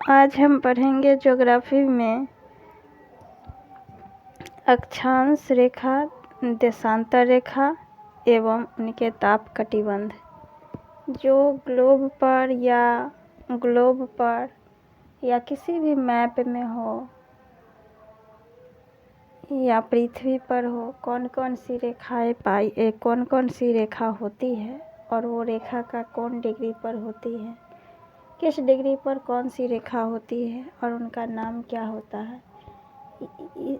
आज हम पढ़ेंगे ज्योग्राफी में अक्षांश रेखा, देशांतर रेखा एवं उनके ताप कटिबंध जो ग्लोब पर या किसी भी मैप में हो या पृथ्वी पर हो, कौन कौन सी रेखा होती है और वो रेखा का कौन डिग्री पर होती है, किस डिग्री पर कौन सी रेखा होती है और उनका नाम क्या होता है।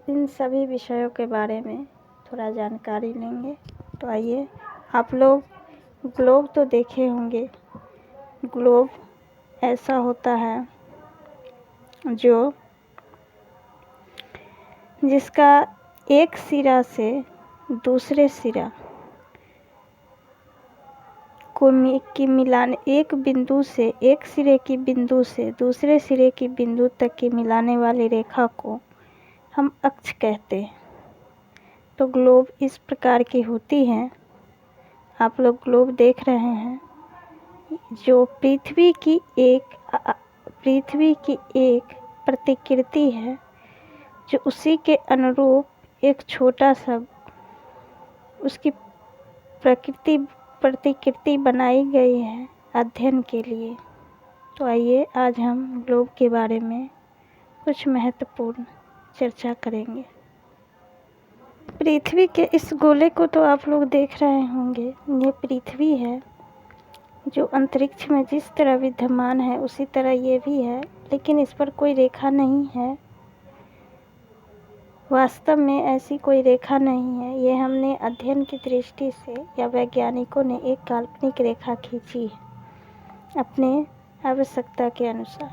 इन सभी विषयों के बारे में थोड़ा जानकारी लेंगे। तो आइए, आप लोग ग्लोब तो देखे होंगे। ग्लोब ऐसा होता है जिसका एक सिरा से दूसरे सिरा को मिलाने, एक सिरे की बिंदु से दूसरे सिरे की बिंदु तक की मिलाने वाली रेखा को हम अक्ष कहते हैं। तो ग्लोब इस प्रकार की होती है। आप लोग ग्लोब देख रहे हैं जो पृथ्वी की एक प्रतिकृति है, जो उसी के अनुरूप एक छोटा सा उसकी प्रतिकृति बनाई गई है अध्ययन के लिए। तो आइए, आज हम ग्लोब के बारे में कुछ महत्वपूर्ण चर्चा करेंगे। पृथ्वी के इस गोले को तो आप लोग देख रहे होंगे। ये पृथ्वी है जो अंतरिक्ष में जिस तरह विद्यमान है उसी तरह ये भी है, लेकिन इस पर कोई रेखा नहीं है। वास्तव में ऐसी कोई रेखा नहीं है। ये हमने अध्ययन की दृष्टि से या वैज्ञानिकों ने एक काल्पनिक रेखा खींची है अपने आवश्यकता के अनुसार।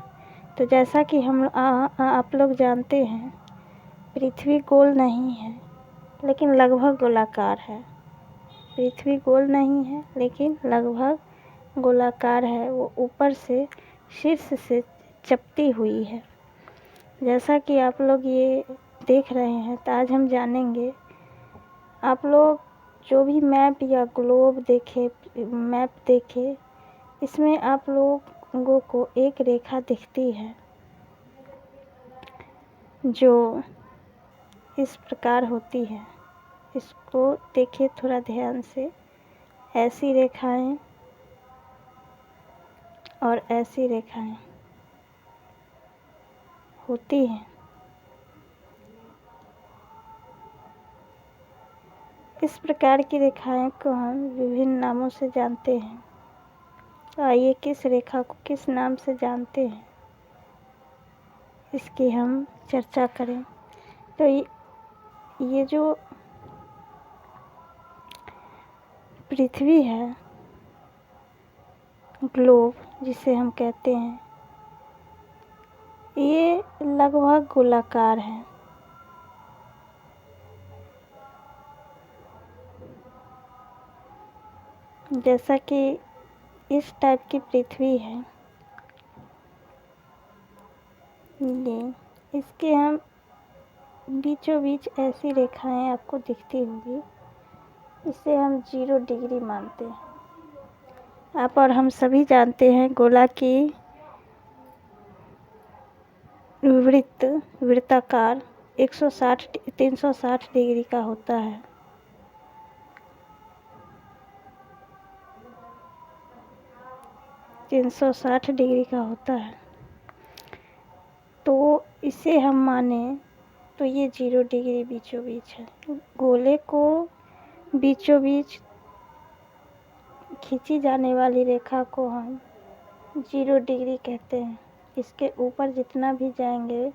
तो जैसा कि आप लोग जानते हैं, पृथ्वी गोल नहीं है लेकिन लगभग गोलाकार है। पृथ्वी गोल नहीं है लेकिन लगभग गोलाकार है। वो ऊपर से शीर्ष से चपटी हुई है। जैसा कि आप लोग ये देख रहे हैं, तो आज हम जानेंगे। आप लोग जो भी मैप या ग्लोब देखे, इसमें आप लोगों को एक रेखा दिखती है जो इस प्रकार होती है। इसको देखिए थोड़ा ध्यान से। ऐसी रेखाएं और ऐसी रेखाएं होती हैं। इस प्रकार की रेखाएं को हम विभिन्न नामों से जानते हैं। तो आइए, किस रेखा को किस नाम से जानते हैं इसकी हम चर्चा करें। तो ये जो पृथ्वी है, ग्लोब जिसे हम कहते हैं, ये लगभग गोलाकार है। जैसा कि इस टाइप की पृथ्वी है, ये इसके हम बीचों बीच ऐसी रेखाएं आपको दिखती होगी। इसे हम 0 डिग्री मानते हैं। आप और हम सभी जानते हैं, गोला की वृत्ताकार 360 डिग्री का होता है। तो इसे हम माने तो ये 0 डिग्री बीचों बीच है। गोले को बीचों बीच खींची जाने वाली रेखा को हम 0 डिग्री कहते हैं। इसके ऊपर जितना भी जाएंगे,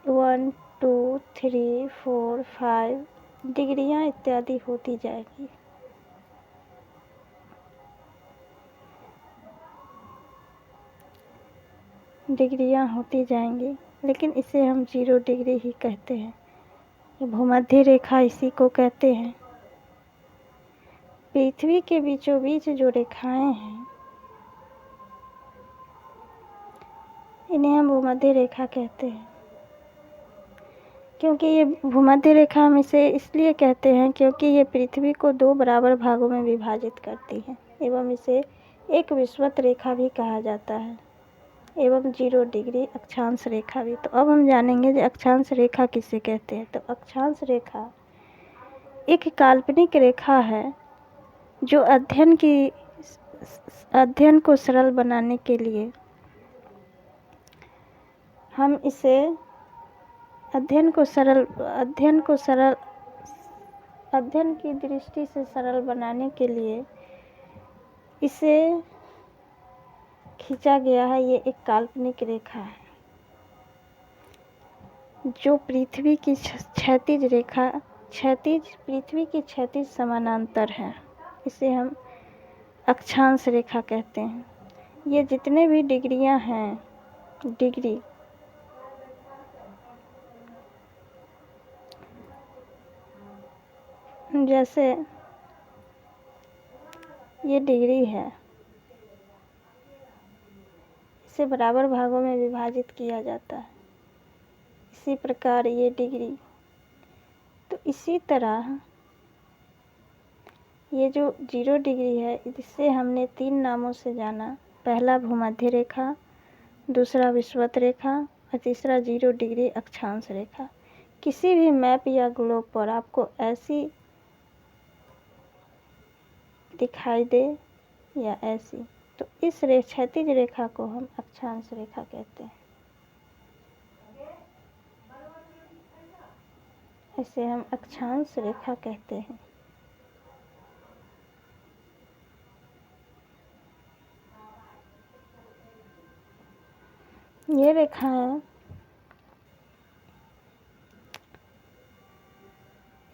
1 2 3 4 5 डिग्रियां इत्यादि होती जाएगी। लेकिन इसे हम 0 डिग्री ही कहते हैं। ये भूमध्य रेखा इसी को कहते हैं। पृथ्वी के बीचों बीच जो रेखाएं हैं, इन्हें हम भूमध्य रेखा कहते हैं। क्योंकि ये भूमध्य रेखा हम इसे इसलिए कहते हैं क्योंकि ये पृथ्वी को 2 बराबर भागों में विभाजित करती है एवं इसे एक विषुवत रेखा भी कहा जाता है। एवं 0 डिग्री अक्षांश रेखा भी। तो अब हम जानेंगे कि अक्षांश रेखा किसे कहते हैं। तो अक्षांश रेखा एक काल्पनिक रेखा है जो अध्ययन को सरल बनाने के लिए हम इसे अध्ययन की दृष्टि से सरल बनाने के लिए इसे खींचा गया है। ये एक काल्पनिक रेखा है जो पृथ्वी की क्षैतिज समानांतर है। इसे हम अक्षांश रेखा कहते हैं। ये जितने भी डिग्रियां हैं, जैसे ये डिग्री है, इसे बराबर भागों में विभाजित किया जाता है। इसी प्रकार ये डिग्री, तो इसी तरह ये जो 0 डिग्री है, इसे हमने 3 नामों से जाना। पहला भूमध्य रेखा, दूसरा विषुवत रेखा और तीसरा 0 डिग्री अक्षांश रेखा। किसी भी मैप या ग्लोब पर आपको ऐसी दिखाई दे या ऐसी, तो इस क्षैतिज रेखा को हम अक्षांश रेखा कहते हैं। इसे हम अक्षांश रेखा कहते हैं। ये रेखाएं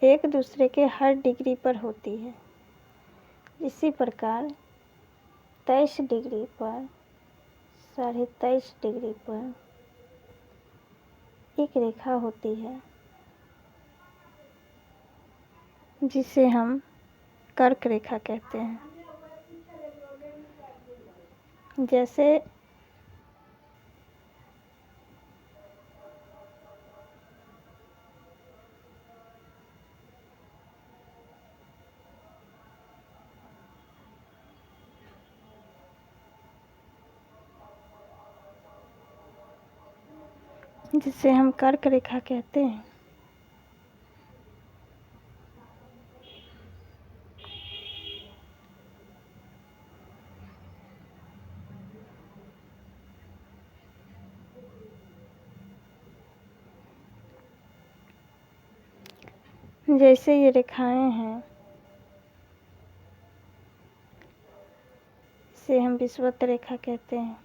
एक दूसरे के हर डिग्री पर होती है। इसी प्रकार 23 डिग्री पर, 23.5 डिग्री पर एक रेखा होती है जिसे हम कर्क रेखा कहते हैं। जिसे हम कर्क रेखा कहते हैं। जैसे ये रेखाएं हैं, इसे हम विषुवत रेखा कहते हैं।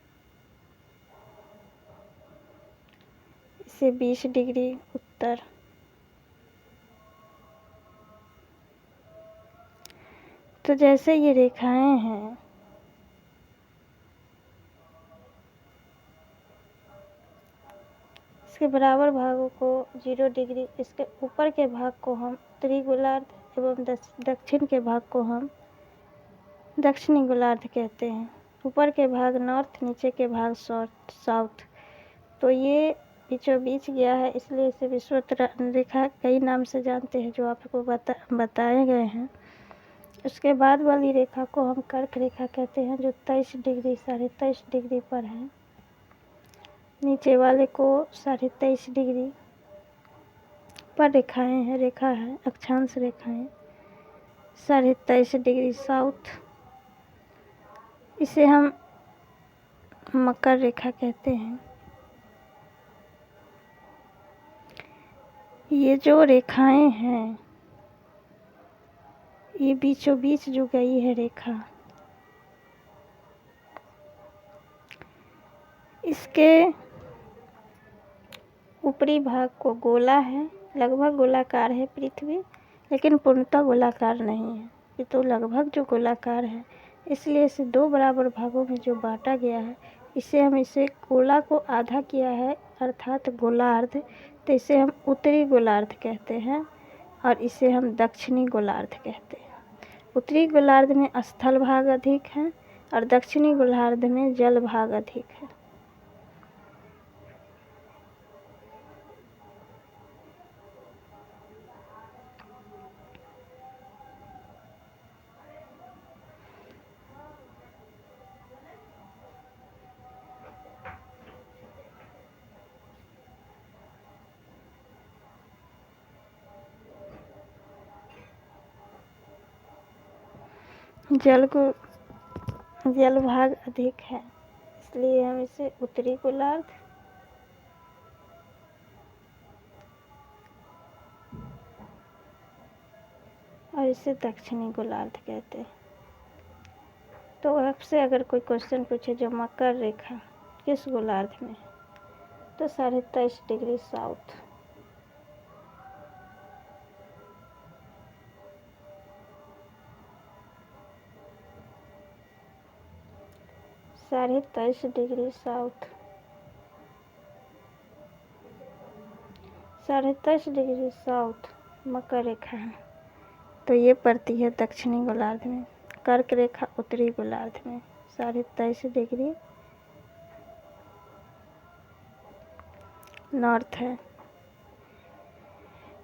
इसे 20 डिग्री उत्तर, तो जैसे ये रेखाएं हैं, इसके बराबर भागों को 0 डिग्री, इसके ऊपर के भाग को हम उत्तरी गोलार्ध एवं दक्षिण के भाग को हम दक्षिणी गोलार्ध कहते हैं। ऊपर के भाग नॉर्थ, नीचे के भाग साउथ। तो ये बीचों बीच गया है, इसलिए इसे विषुवत रेखा कई नाम से जानते हैं जो आपको बताए गए हैं। उसके बाद वाली रेखा को हम कर्क रेखा कहते हैं, जो 23 डिग्री 23.5 डिग्री पर है। नीचे वाले को 23.5 डिग्री पर रेखा है अक्षांश रेखाएं। 23.5 डिग्री साउथ, इसे हम मकर रेखा कहते हैं। ये जो रेखाएं हैं, ये बीचों बीच जो गई है रेखा, इसके ऊपरी भाग को गोला है, लगभग गोलाकार है पृथ्वी, लेकिन पूर्णतः गोलाकार नहीं है। ये तो लगभग जो गोलाकार है, इसलिए इसे 2 बराबर भागों में जो बांटा गया है, इसे गोला को आधा किया है, अर्थात गोलार्ध। तो इसे हम उत्तरी गोलार्ध कहते हैं और इसे हम दक्षिणी गोलार्ध कहते हैं। उत्तरी गोलार्ध में स्थल भाग अधिक है और दक्षिणी गोलार्ध में जल भाग अधिक है। जल को जल भाग अधिक है, इसलिए हम इसे उत्तरी गोलार्ध, और इसे दक्षिणी गोलार्ध कहते हैं। तो आपसे अगर कोई क्वेश्चन पूछे जो मकर रेखा किस गोलार्ध में है, तो 23.5 डिग्री साउथ। साढ़े 23 डिग्री साउथ, 23.5 डिग्री साउथ मकर रेखा है। तो ये पड़ती है दक्षिणी गोलार्ध में। कर्क रेखा उत्तरी गोलार्ध में 23.5 डिग्री नॉर्थ है।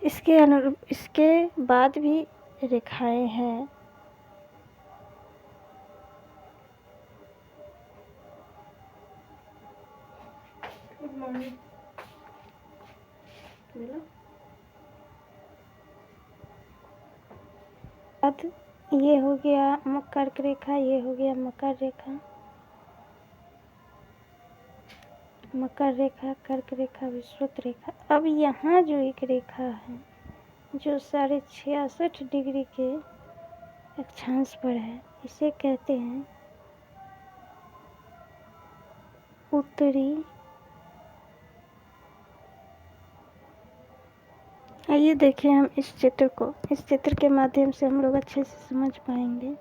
इसके अनुरूप इसके बाद भी रेखाएं हैं। Good morning. अब ये हो गया कर्क रेखा, ये हो गया मकर रेखा, मकर रेखा, कर्क रेखा, विषुवत रेखा। अब यहाँ जो एक रेखा है जो 66.5 डिग्री के अक्षांश पर है, इसे कहते हैं उत्तरी। आइए देखें हम इस चित्र को। इस चित्र के माध्यम से हम लोग अच्छे से समझ पाएंगे।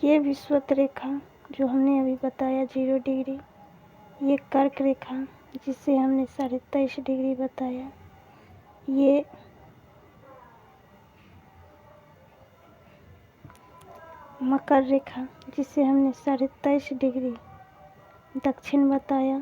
ये विषुवत रेखा जो हमने अभी बताया 0 डिग्री, ये कर्क रेखा जिसे हमने 23.5 डिग्री बताया, ये मकर रेखा जिसे हमने 23.5 डिग्री दक्षिण बताया,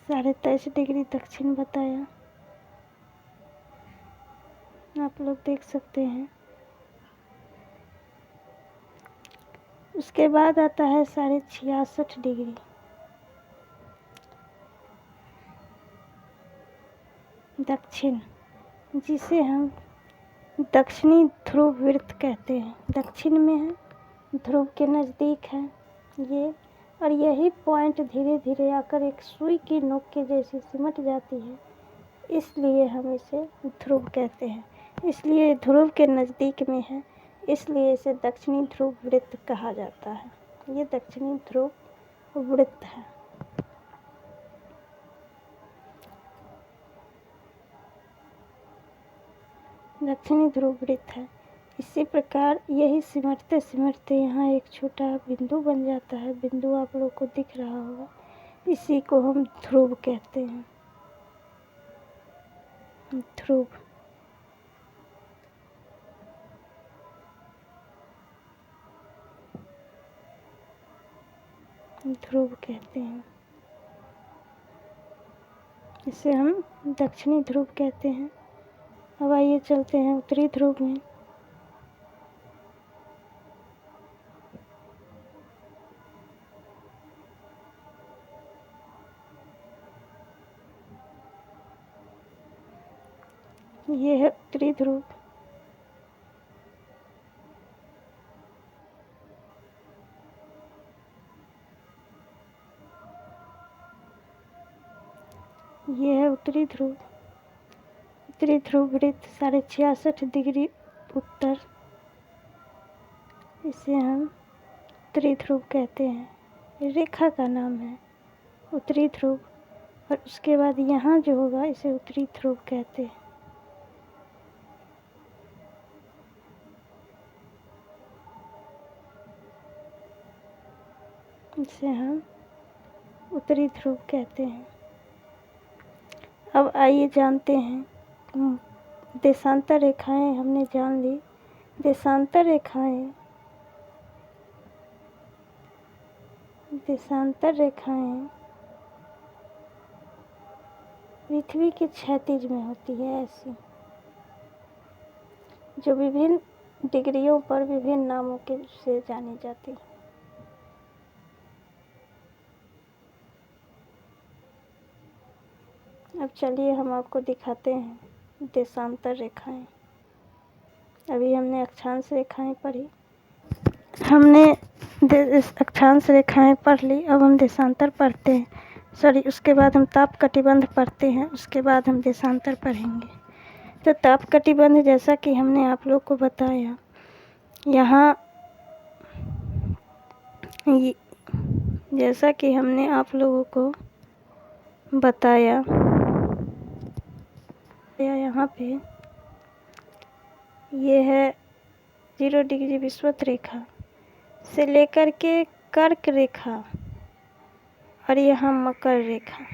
साढ़े 23 डिग्री दक्षिण बताया। आप लोग देख सकते हैं। उसके बाद आता है 66.5 डिग्री दक्षिण, जिसे हम दक्षिणी ध्रुव वृत्त कहते हैं। दक्षिण में है, ध्रुव के नज़दीक है ये, और यही पॉइंट धीरे धीरे आकर एक सुई की नोक के जैसी सिमट जाती है, इसलिए हम इसे ध्रुव कहते हैं। इसलिए ध्रुव के नज़दीक में है, इसलिए इसे दक्षिणी ध्रुव वृत्त कहा जाता है। ये दक्षिणी ध्रुव वृत्त है। दक्षिणी ध्रुव वृत्त है। इसी प्रकार यही सिमटते सिमटते यहाँ एक छोटा बिंदु बन जाता है। बिंदु आप लोग को दिख रहा होगा, इसी को हम ध्रुव कहते हैं। ध्रुव, ध्रुव कहते हैं। इसे हम दक्षिणी ध्रुव कहते हैं। अब आइए चलते हैं उत्तरी ध्रुव में। ये है उत्तरी ध्रुव। ये है उत्तरी ध्रुव। उत्तरी ध्रुव वृत्त 66.5 डिग्री उत्तर, इसे हम उत्तरी ध्रुव कहते हैं। रेखा का नाम है उत्तरी ध्रुव, और उसके बाद यहाँ जो होगा इसे उत्तरी ध्रुव कहते हैं। इसे हम उत्तरी ध्रुव कहते हैं। अब आइए जानते हैं देशांतर रेखाएं। हमने जान ली देशांतर रेखाएं। देशांतर रेखाएं पृथ्वी के क्षैतिज में होती है ऐसी, जो विभिन्न डिग्रियों पर विभिन्न नामों के से जानी जाती है। अब चलिए हम आपको दिखाते हैं देशांतर रेखाएं। अभी हमने अक्षांश रेखाएं पढ़ी, हमने अक्षांश रेखाएं पढ़ ली। अब हम देशांतर पढ़ते हैं, उसके बाद हम ताप कटिबंध पढ़ते हैं, उसके बाद हम देशांतर पढ़ेंगे। तो ताप कटिबंध, जैसा कि हमने आप लोग को बताया, यहाँ जैसा कि हमने आप लोगों को बताया, यहाँ पे ये है 0 डिग्री विषुवत रेखा से लेकर के कर्क रेखा और यहाँ मकर रेखा,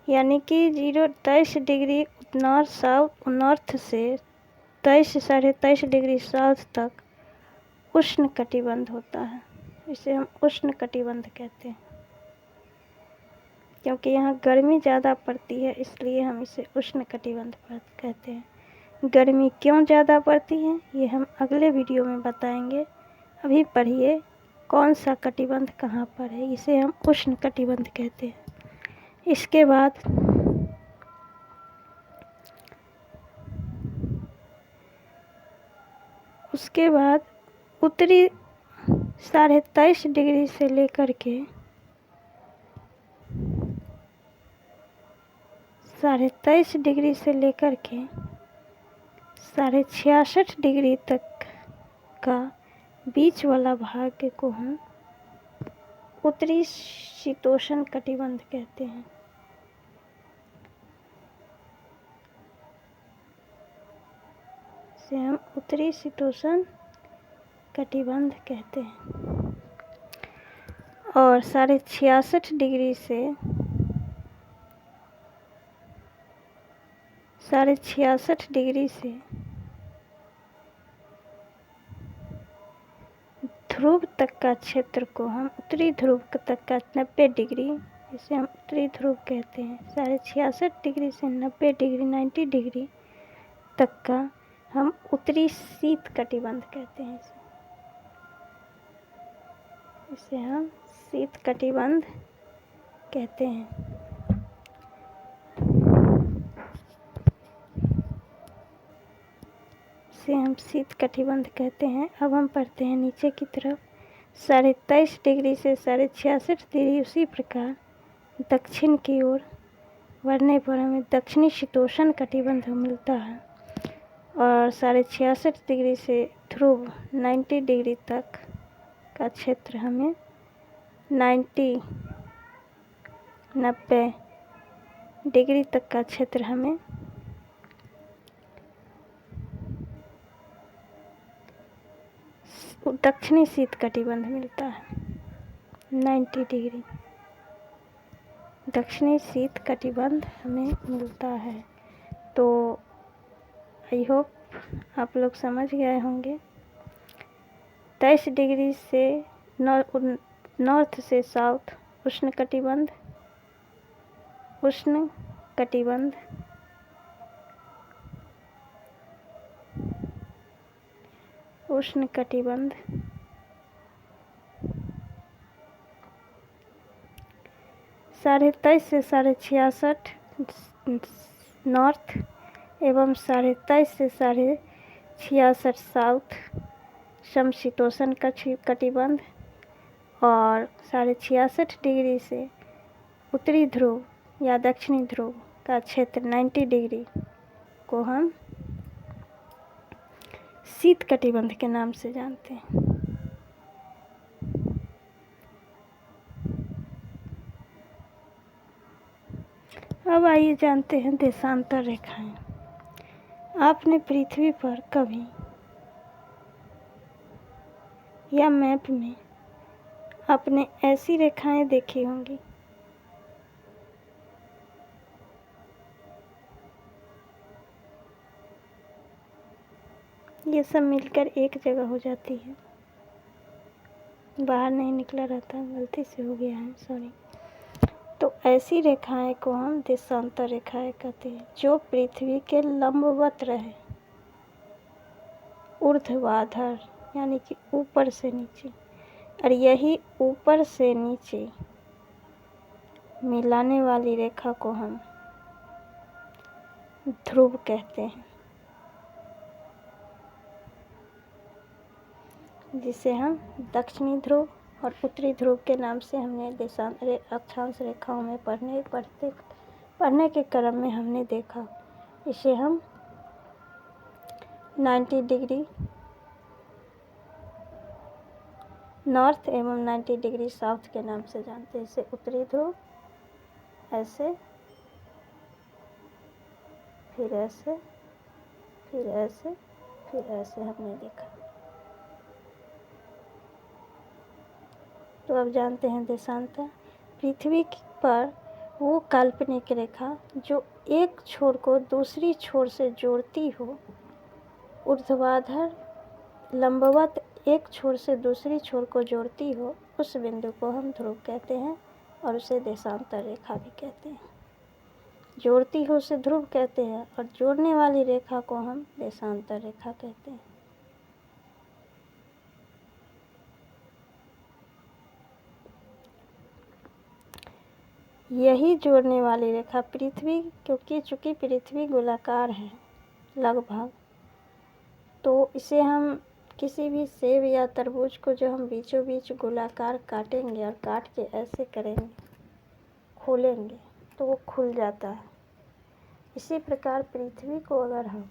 यानी कि 23 डिग्री नॉर्थ से 23-23.5 डिग्री साउथ तक उष्ण कटिबंध होता है। इसे हम उष्ण कटिबंध कहते हैं, क्योंकि यहाँ गर्मी ज़्यादा पड़ती है, इसलिए हम इसे उष्ण कटिबंध कहते हैं। गर्मी क्यों ज़्यादा पड़ती है ये हम अगले वीडियो में बताएंगे। अभी पढ़िए कौन सा कटिबंध कहाँ पर है, इसे हम उष्ण कटिबंध कहते हैं। इसके बाद उत्तरी 23.5 डिग्री से लेकर के 23.5 डिग्री से लेकर के 66.5 डिग्री तक का बीच वाला भाग को हम उत्तरी शीतोष्ण कटिबंध कहते हैं। इसे हम उत्तरी शीतोष्ण कटिबंध कहते हैं। और 66.5 डिग्री से 66.5 डिग्री से ध्रुव तक का क्षेत्र को हम उत्तरी ध्रुव तक का 90 डिग्री, इसे हम उत्तरी ध्रुव कहते हैं। 66.5 डिग्री से 90 डिग्री 90 डिग्री तक का हम उत्तरी शीत कटिबंध कहते हैं। इसे हम शीत कटिबंध कहते हैं। इसे हम शीत कटिबंध कहते हैं। अब हम पढ़ते हैं नीचे की तरफ 23.5 डिग्री से 66.5 डिग्री। उसी प्रकार दक्षिण की ओर बढ़ने पर हमें दक्षिणी शीतोष्ण कटिबंध मिलता है। और 66.5 डिग्री से ध्रुव 90 डिग्री तक का क्षेत्र हमें 90 डिग्री तक का क्षेत्र हमें दक्षिणी शीत कटिबंध मिलता है। 90 डिग्री दक्षिणी शीत कटिबंध हमें मिलता है। तो आई होप आप लोग समझ गए होंगे। 23 डिग्री से नॉर्थ से साउथ उष्ण कटिबंध, उष्ण कटिबंध, उष्ण कटिबंध, 23.5 से 66.5 नॉर्थ एवं 23.5 से 66.5 साउथ समशीतोष्ण कटिबंध। और 66.5 डिग्री से उत्तरी ध्रुव या दक्षिणी ध्रुव का क्षेत्र 90 डिग्री को हम शीत कटिबंध के नाम से जानते हैं। अब आइए जानते हैं देशांतर रेखाएं। आपने पृथ्वी पर कभी या मैप में आपने ऐसी रेखाएं देखी होंगी, ये सब मिलकर एक जगह हो जाती है। बाहर नहीं निकला रहता, गलती से हो गया है, सॉरी। तो ऐसी रेखाएं को हम देशांतर रेखाएं कहते हैं, जो पृथ्वी के लंबवत रहे, ऊर्ध्वाधर यानी कि ऊपर से नीचे, और यही ऊपर से नीचे मिलाने वाली रेखा को हम ध्रुव कहते हैं, जिसे हम दक्षिणी ध्रुव और उत्तरी ध्रुव के नाम से हमने अक्षांश रेखाओं में पढ़ने के क्रम में हमने देखा। इसे हम 90 डिग्री नॉर्थ एवं 90 डिग्री साउथ के नाम से जानते हैं। इसे उत्तरी ध्रुव, ऐसे, फिर ऐसे, फिर ऐसे, फिर ऐसे हमने देखा। तो अब जानते हैं देशांतर। पृथ्वी पर वो काल्पनिक रेखा जो एक छोर को दूसरी छोर से जोड़ती हो, ऊर्ध्वाधर लंबवत एक छोर से दूसरी छोर को जोड़ती हो, उस बिंदु को हम ध्रुव कहते हैं और उसे देशांतर रेखा भी कहते हैं। जोड़ती हो उसे ध्रुव कहते हैं और जोड़ने वाली रेखा को हम देशांतर रेखा कहते हैं। यही जोड़ने वाली रेखा पृथ्वी, क्योंकि चूँकि पृथ्वी गोलाकार है लगभग, तो इसे हम किसी भी सेब या तरबूज को जो हम बीचों बीच गोलाकार काटेंगे और काट के ऐसे करेंगे, खोलेंगे, तो वो खुल जाता है। इसी प्रकार पृथ्वी को अगर हम,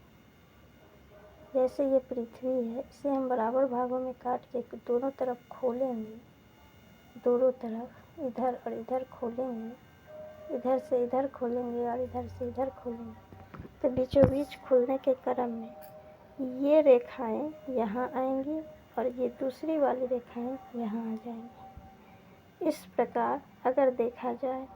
जैसे ये पृथ्वी है, इसे हम बराबर भागों में काट के दोनों तरफ खोलेंगे, दोनों तरफ इधर और इधर खोलेंगे, इधर से इधर खोलेंगे और इधर से इधर खोलेंगे, तो बीचों बीच खुलने के क्रम में ये रेखाएं यहाँ आएंगी और ये दूसरी वाली रेखाएं यहाँ आ जाएंगी। इस प्रकार अगर देखा जाए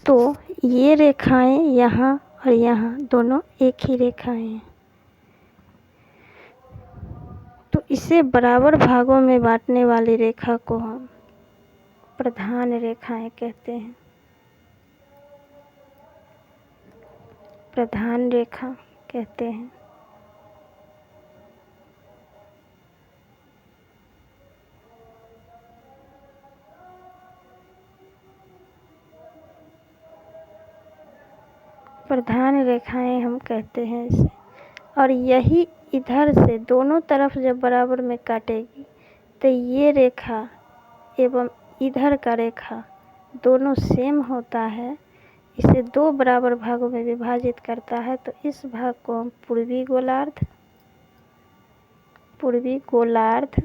तो ये रेखाएं यहाँ और यहाँ दोनों एक ही रेखाएं हैं। तो इसे बराबर भागों में बांटने वाली रेखा को हम प्रधान रेखाएं कहते हैं। प्रधान रेखा कहते हैं। प्रधान रेखाएं हम कहते हैं इसे। और यही इधर से दोनों तरफ जब बराबर में काटेगी तो ये रेखा एवं इधर का रेखा दोनों सेम होता है, इसे दो बराबर भागों में विभाजित करता है। तो इस भाग को हम पूर्वी गोलार्ध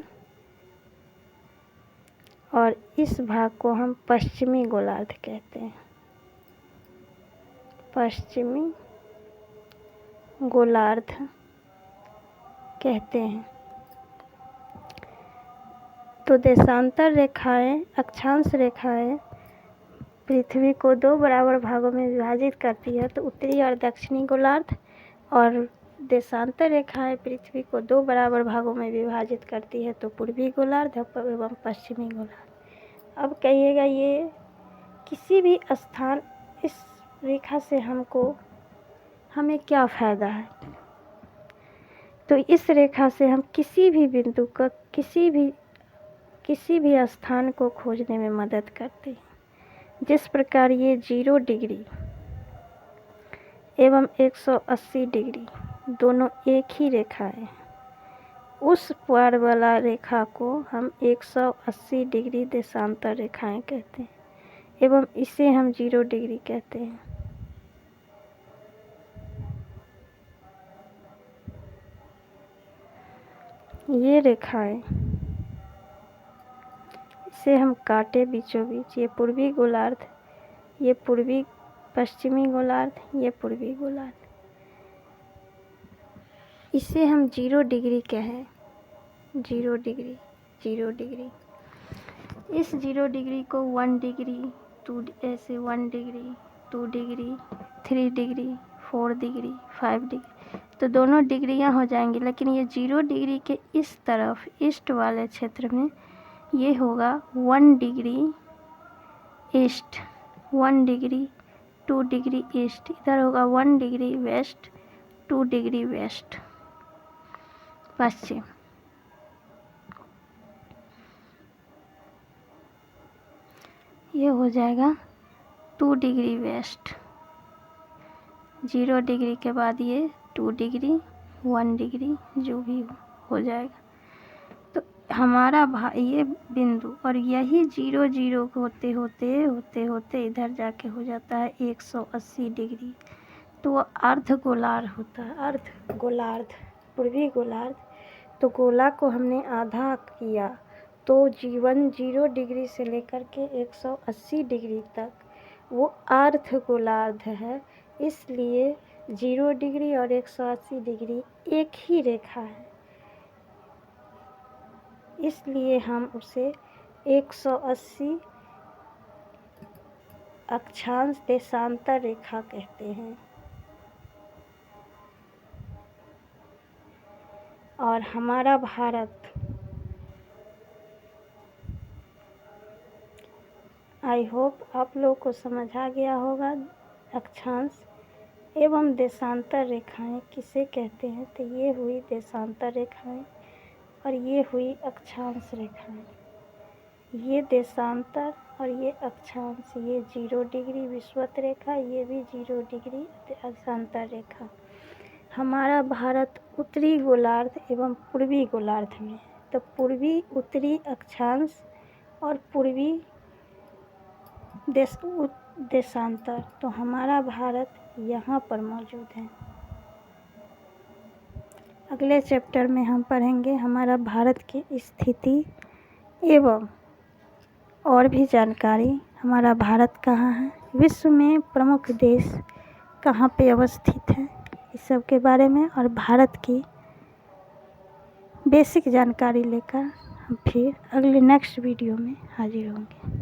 और इस भाग को हम पश्चिमी गोलार्ध कहते हैं। पश्चिमी गोलार्ध कहते हैं। तो देशांतर रेखाएं, अक्षांश रेखाएं पृथ्वी को दो बराबर भागों में विभाजित करती है, तो उत्तरी और दक्षिणी गोलार्ध, और देशांतर रेखाएं पृथ्वी को दो बराबर भागों में विभाजित करती है, तो पूर्वी गोलार्ध एवं पश्चिमी गोलार्ध। अब कहिएगा ये किसी भी स्थान, इस रेखा से हमें क्या फ़ायदा है? तो इस रेखा से हम किसी भी बिंदु का किसी भी स्थान को खोजने में मदद करते हैं। जिस प्रकार ये 0 डिग्री एवं 180 डिग्री दोनों एक ही रेखा है, उस पार वाला रेखा को हम 180 डिग्री देशांतर रेखाएं कहते हैं एवं इसे हम 0 डिग्री कहते हैं। ये रेखाएं, इसे हम काटे बीचों बीच, ये पूर्वी गोलार्ध, ये पश्चिमी गोलार्ध, ये पूर्वी गोलार्ध, इसे हम 0 डिग्री कहें। 0 डिग्री, 0 डिग्री। इस 0 डिग्री को 1 डिग्री, 2 ऐसे 1 degree, 2 degree, 3 degree, 4 degree, 5 degree, तो दोनों डिग्रियां हो जाएंगी। लेकिन ये 0 डिग्री के इस तरफ ईस्ट वाले क्षेत्र में ये होगा 1 degree east, 1 degree 2 degree east, इधर होगा 1 डिग्री वेस्ट, 2 डिग्री वेस्ट पश्चिम। ये हो जाएगा 2 डिग्री वेस्ट, 0 डिग्री के बाद ये 2 डिग्री 1 डिग्री जो भी हो जाएगा। तो हमारा ये बिंदु और यही 0 0 होते होते होते होते इधर जाके हो जाता है 180 डिग्री। तो वो अर्ध गोलार्ध होता है, अर्ध गोलार्ध, पूर्वी गोलार्ध। तो गोला को हमने आधा किया तो जीवन 0 डिग्री से लेकर के 180 डिग्री तक वो अर्ध गोलार्ध है। इसलिए 0 डिग्री और 180 डिग्री एक ही रेखा है, इसलिए हम उसे 180 अक्षांश देशांतर रेखा कहते हैं। और हमारा भारत, आई होप आप लोग को समझ आ गया होगा अक्षांश एवं देशांतर रेखाएं किसे कहते हैं। तो ये हुई देशांतर रेखाएं और ये हुई अक्षांश रेखाएं। ये देशांतर और ये अक्षांश, ये 0 डिग्री विषुवत रेखा, ये भी 0 डिग्री देशांतर रेखा। हमारा भारत उत्तरी गोलार्ध एवं पूर्वी गोलार्ध में, तो पूर्वी उत्तरी अक्षांश और पूर्वी देशांतर, तो हमारा भारत यहाँ पर मौजूद है। अगले चैप्टर में हम पढ़ेंगे हमारा भारत की स्थिति एवं और भी जानकारी, हमारा भारत कहाँ है, विश्व में प्रमुख देश कहाँ पे अवस्थित है, इस सब के बारे में और भारत की बेसिक जानकारी लेकर हम फिर अगले नेक्स्ट वीडियो में हाजिर होंगे।